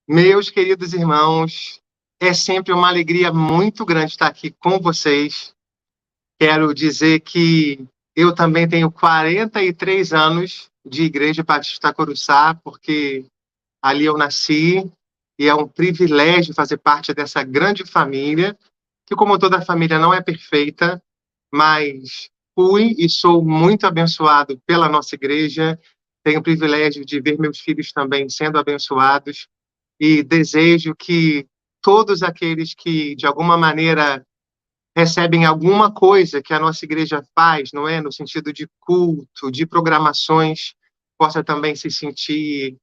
Meus queridos irmãos, é sempre uma alegria muito grande estar aqui com vocês. Quero dizer que eu também tenho 43 anos de Igreja Batista Coruçá, porque ali eu nasci e é um privilégio fazer parte dessa grande família, que como toda família não é perfeita, mas fui e sou muito abençoado pela nossa igreja. Tenho o privilégio de ver meus filhos também sendo abençoados e desejo que todos aqueles que, de alguma maneira, recebem alguma coisa que a nossa igreja faz, não é? No sentido de culto, de programações, possa também se sentir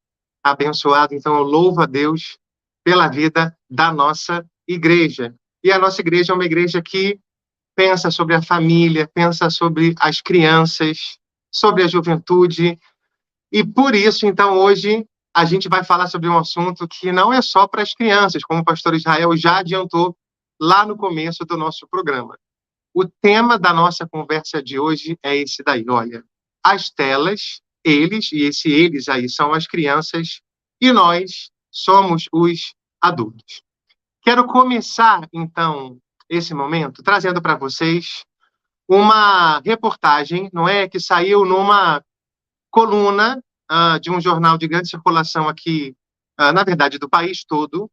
abençoado. Então, eu louvo a Deus pela vida da nossa igreja. E a nossa igreja é uma igreja que pensa sobre a família, pensa sobre as crianças, sobre a juventude, e por isso, então, hoje a gente vai falar sobre um assunto que não é só para as crianças, como o pastor Israel já adiantou lá no começo do nosso programa. O tema da nossa conversa de hoje é esse daí, olha, as telas, eles, e esse eles aí são as crianças, e nós somos os adultos. Quero começar, então, esse momento trazendo para vocês uma reportagem, não é, que saiu numa coluna de um jornal de grande circulação aqui, na verdade, do país todo.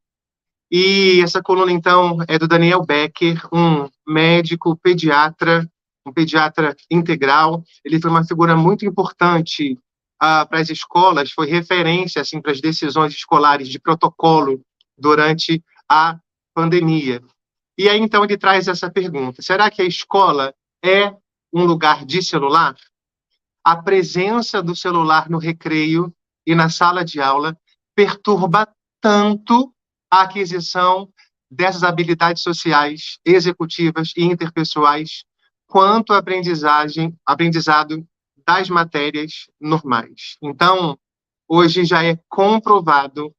E essa coluna, então, é do Daniel Becker, um médico pediatra, um pediatra integral. Ele foi uma figura muito importante para as escolas, foi referência assim, para as decisões escolares de protocolo durante a pandemia. E aí, então, ele traz essa pergunta: será que a escola é um lugar de celular? A presença do celular no recreio e na sala de aula perturba tanto a aquisição dessas habilidades sociais, executivas e interpessoais, quanto a aprendizado das matérias normais. Então, hoje já é comprovado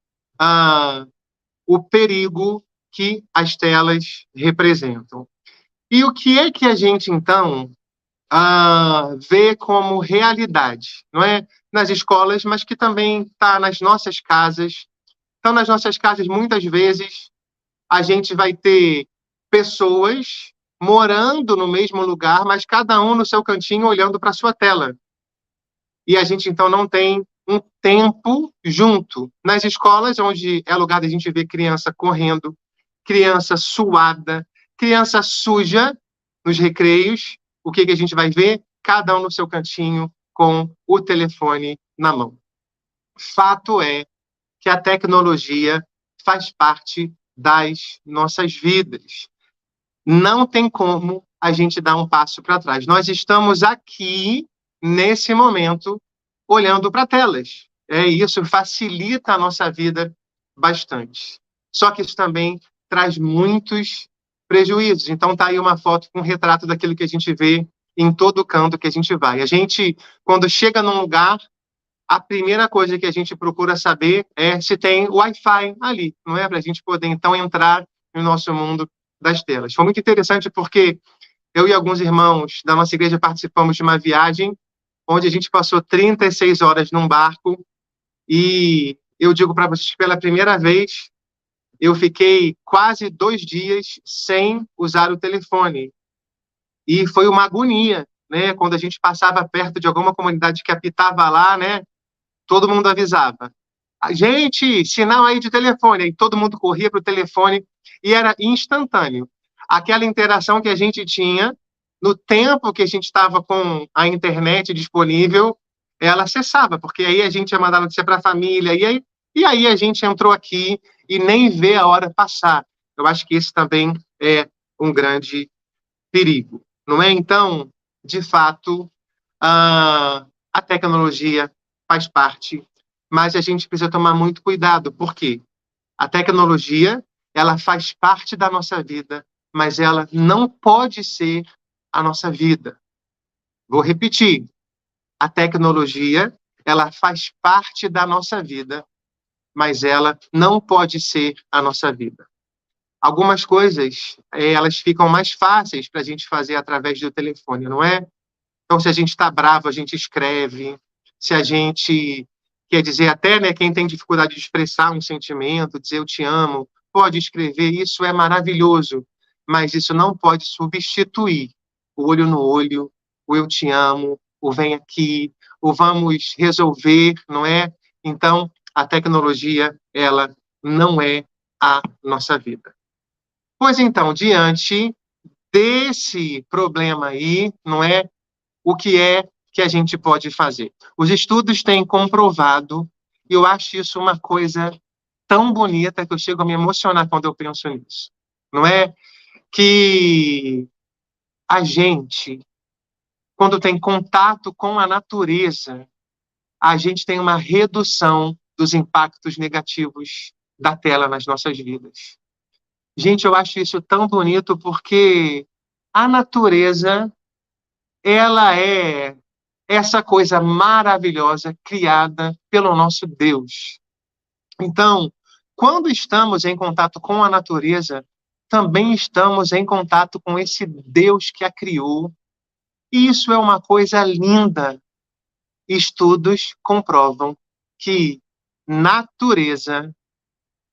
o perigo que as telas representam. E o que é que a gente, então, vê como realidade, não é? Nas escolas, mas que também está nas nossas casas. Então, nas nossas casas, muitas vezes, a gente vai ter pessoas morando no mesmo lugar, mas cada um no seu cantinho olhando para a sua tela. E a gente, então, não tem um tempo junto. Nas escolas, onde é lugar da gente ver criança correndo, criança suada, criança suja nos recreios, o que a gente vai ver? Cada um no seu cantinho com o telefone na mão. Fato é que a tecnologia faz parte das nossas vidas. Não tem como a gente dar um passo para trás. Nós estamos aqui, nesse momento, olhando para telas. Isso facilita a nossa vida bastante. Só que isso também traz muitos prejuízos. Então, está aí uma foto com um retrato daquilo que a gente vê em todo canto que a gente vai. A gente, quando chega num lugar, a primeira coisa que a gente procura saber é se tem Wi-Fi ali, não é? Para a gente poder, então, entrar no nosso mundo das telas. Foi muito interessante porque eu e alguns irmãos da nossa igreja participamos de uma viagem onde a gente passou 36 horas num barco e eu digo para vocês que pela primeira vez eu fiquei quase 2 dias sem usar o telefone. E foi uma agonia, né? Quando a gente passava perto de alguma comunidade que apitava lá, né? Todo mundo avisava. Gente, sinal aí de telefone. Aí todo mundo corria para o telefone e era instantâneo. Aquela interação que a gente tinha, no tempo que a gente estava com a internet disponível, ela cessava, porque aí a gente ia mandar notícia para a família, e aí a gente entrou aqui e nem vê a hora passar. Eu acho que esse também é um grande perigo, não é? Então, de fato, a tecnologia faz parte, mas a gente precisa tomar muito cuidado, porque a tecnologia, ela faz parte da nossa vida, mas ela não pode ser a nossa vida. Vou repetir, a tecnologia, ela faz parte da nossa vida, mas ela não pode ser a nossa vida. Algumas coisas, elas ficam mais fáceis para a gente fazer através do telefone, não é? Então, se a gente está bravo, a gente escreve. Se a gente quer dizer até, né, quem tem dificuldade de expressar um sentimento, dizer eu te amo, pode escrever, isso é maravilhoso, mas isso não pode substituir o olho no olho, o eu te amo, o vem aqui, o vamos resolver, não é? Então, a tecnologia, ela não é a nossa vida. Pois então, diante desse problema aí, não é? O que é que a gente pode fazer? Os estudos têm comprovado, e eu acho isso uma coisa tão bonita que eu chego a me emocionar quando eu penso nisso, não é? Que a gente, quando tem contato com a natureza, a gente tem uma redução dos impactos negativos da tela nas nossas vidas. Gente, eu acho isso tão bonito porque a natureza, ela é essa coisa maravilhosa criada pelo nosso Deus. Então, quando estamos em contato com a natureza, também estamos em contato com esse Deus que a criou. E isso é uma coisa linda. Estudos comprovam que natureza,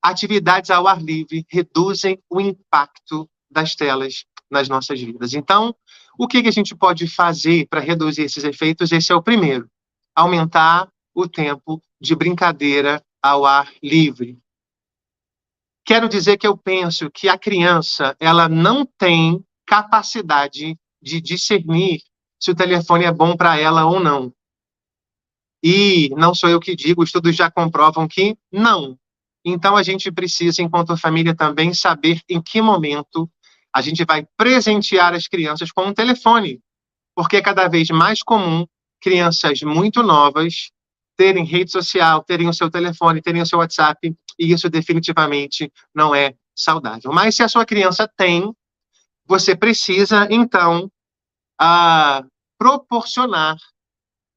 atividades ao ar livre, reduzem o impacto das telas nas nossas vidas. Então, o que a gente pode fazer para reduzir esses efeitos? Esse é o primeiro: aumentar o tempo de brincadeira ao ar livre. Quero dizer que eu penso que a criança, ela não tem capacidade de discernir se o telefone é bom para ela ou não. E não sou eu que digo, estudos já comprovam que não. Então, a gente precisa, enquanto família, também saber em que momento a gente vai presentear as crianças com um telefone, porque é cada vez mais comum crianças muito novas terem rede social, terem o seu telefone, terem o seu WhatsApp, e isso definitivamente não é saudável. Mas se a sua criança tem, você precisa, então, proporcionar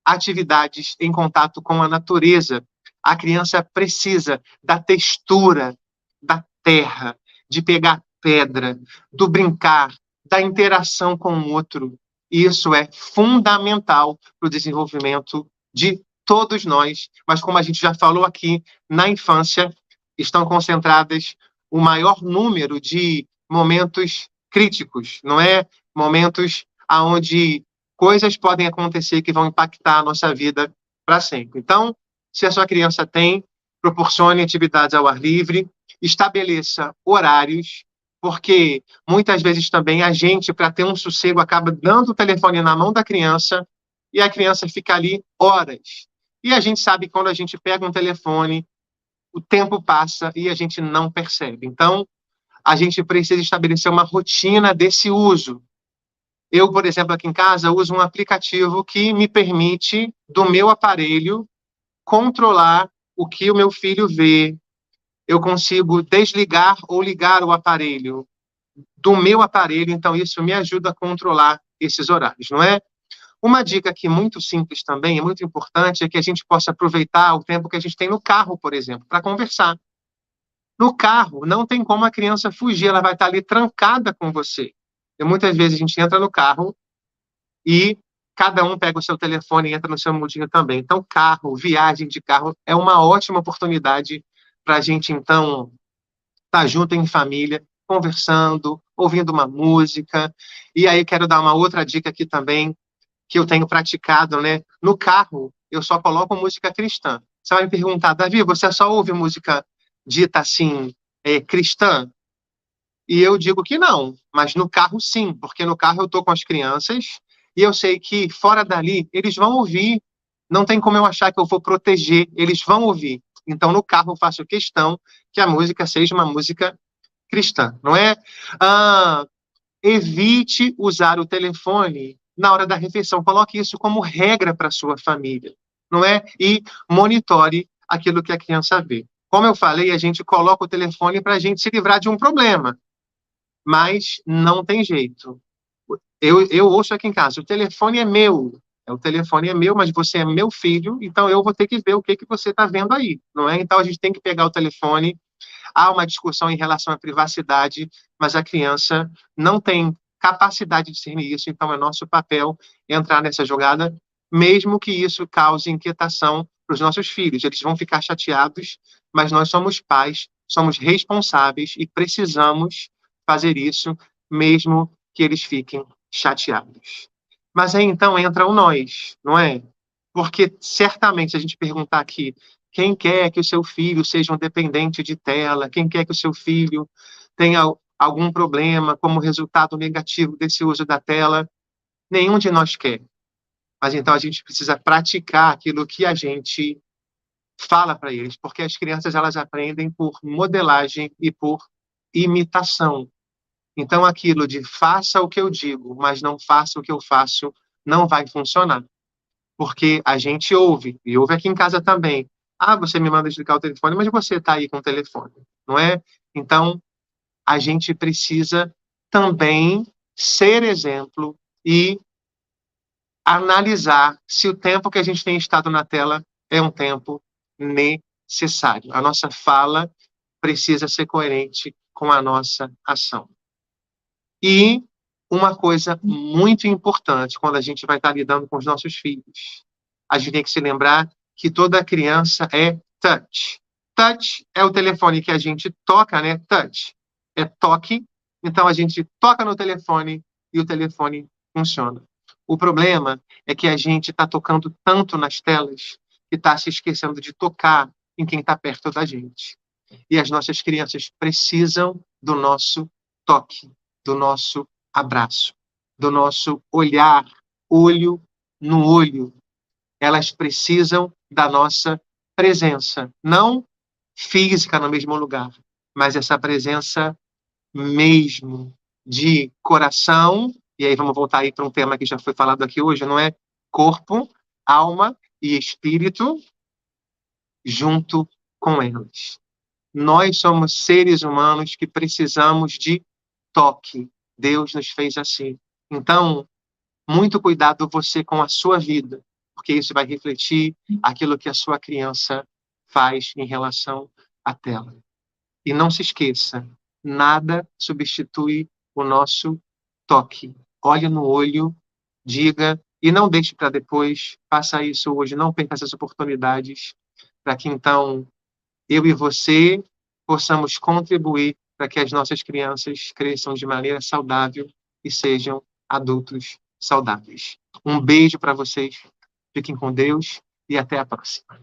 atividades em contato com a natureza. A criança precisa da textura, da terra, de pegar pedra, do brincar, da interação com o outro. Isso é fundamental para o desenvolvimento de todos nós. Mas, como a gente já falou aqui, na infância estão concentradas o maior número de momentos críticos, não é? Momentos onde coisas podem acontecer que vão impactar a nossa vida para sempre. Então, se a sua criança tem, proporcione atividades ao ar livre, estabeleça horários, porque muitas vezes também a gente, para ter um sossego, acaba dando o telefone na mão da criança e a criança fica ali horas. E a gente sabe que quando a gente pega um telefone, o tempo passa e a gente não percebe. Então, a gente precisa estabelecer uma rotina desse uso. Eu, por exemplo, aqui em casa, uso um aplicativo que me permite, do meu aparelho, controlar o que o meu filho vê. Eu consigo desligar ou ligar o aparelho do meu aparelho, então isso me ajuda a controlar esses horários, não é? Uma dica aqui muito simples também, é muito importante, é que a gente possa aproveitar o tempo que a gente tem no carro, por exemplo, para conversar. No carro, não tem como a criança fugir, ela vai estar ali trancada com você. E muitas vezes a gente entra no carro e cada um pega o seu telefone e entra no seu mundinho também. Então, carro, viagem de carro é uma ótima oportunidade para a gente, então, estar junto em família, conversando, ouvindo uma música. E aí, quero dar uma outra dica aqui também, que eu tenho praticado, né? No carro, eu só coloco música cristã. Você vai me perguntar, Davi, você só ouve música dita assim, cristã? E eu digo que não, mas no carro sim, porque no carro eu estou com as crianças e eu sei que fora dali eles vão ouvir, não tem como eu achar que eu vou proteger, eles vão ouvir. Então no carro eu faço questão que a música seja uma música cristã, não é? Evite usar o telefone na hora da refeição, coloque isso como regra para sua família, não é? E monitore aquilo que a criança vê. Como eu falei, a gente coloca o telefone para a gente se livrar de um problema, mas não tem jeito. Eu ouço aqui em casa, o telefone é meu, o telefone é meu, mas você é meu filho, então eu vou ter que ver o que você está vendo aí, não é? Então a gente tem que pegar o telefone, há uma discussão em relação à privacidade, mas a criança não tem capacidade de discernir isso, então é nosso papel entrar nessa jogada, mesmo que isso cause inquietação para os nossos filhos. Eles vão ficar chateados, mas nós somos pais, somos responsáveis e precisamos fazer isso, mesmo que eles fiquem chateados. Mas aí então entra o nós, não é? Porque certamente, se a gente perguntar aqui, quem quer que o seu filho seja um dependente de tela? Quem quer que o seu filho tenha algum problema como resultado negativo desse uso da tela? Nenhum de nós quer. Mas então a gente precisa praticar aquilo que a gente fala para eles, porque as crianças elas aprendem por modelagem e por imitação. Então aquilo de faça o que eu digo, mas não faça o que eu faço, não vai funcionar. Porque a gente ouve, e ouve aqui em casa também. Ah, você me manda desligar o telefone, mas você está aí com o telefone, não é? Então, a gente precisa também ser exemplo e analisar se o tempo que a gente tem estado na tela é um tempo necessário. A nossa fala precisa ser coerente com a nossa ação. E uma coisa muito importante quando a gente vai estar lidando com os nossos filhos, a gente tem que se lembrar que toda criança é touch. Touch é o telefone que a gente toca, né? Touch é toque. Então a gente toca no telefone e o telefone funciona. O problema é que a gente está tocando tanto nas telas que está se esquecendo de tocar em quem está perto da gente. E as nossas crianças precisam do nosso toque, do nosso abraço, do nosso olhar, olho no olho. Elas precisam da nossa presença, não física no mesmo lugar, mas essa presença mesmo de coração, e aí vamos voltar aí para um tema que já foi falado aqui hoje, não é? Corpo, alma e espírito junto com elas. Nós somos seres humanos que precisamos de toque. Deus nos fez assim. Então, muito cuidado você com a sua vida, porque isso vai refletir aquilo que a sua criança faz em relação à tela. E não se esqueça, nada substitui o nosso toque. Olhe no olho, diga, e não deixe para depois, faça isso hoje, não perca essas oportunidades, para que então eu e você possamos contribuir para que as nossas crianças cresçam de maneira saudável e sejam adultos saudáveis. Um beijo para vocês, fiquem com Deus e até a próxima.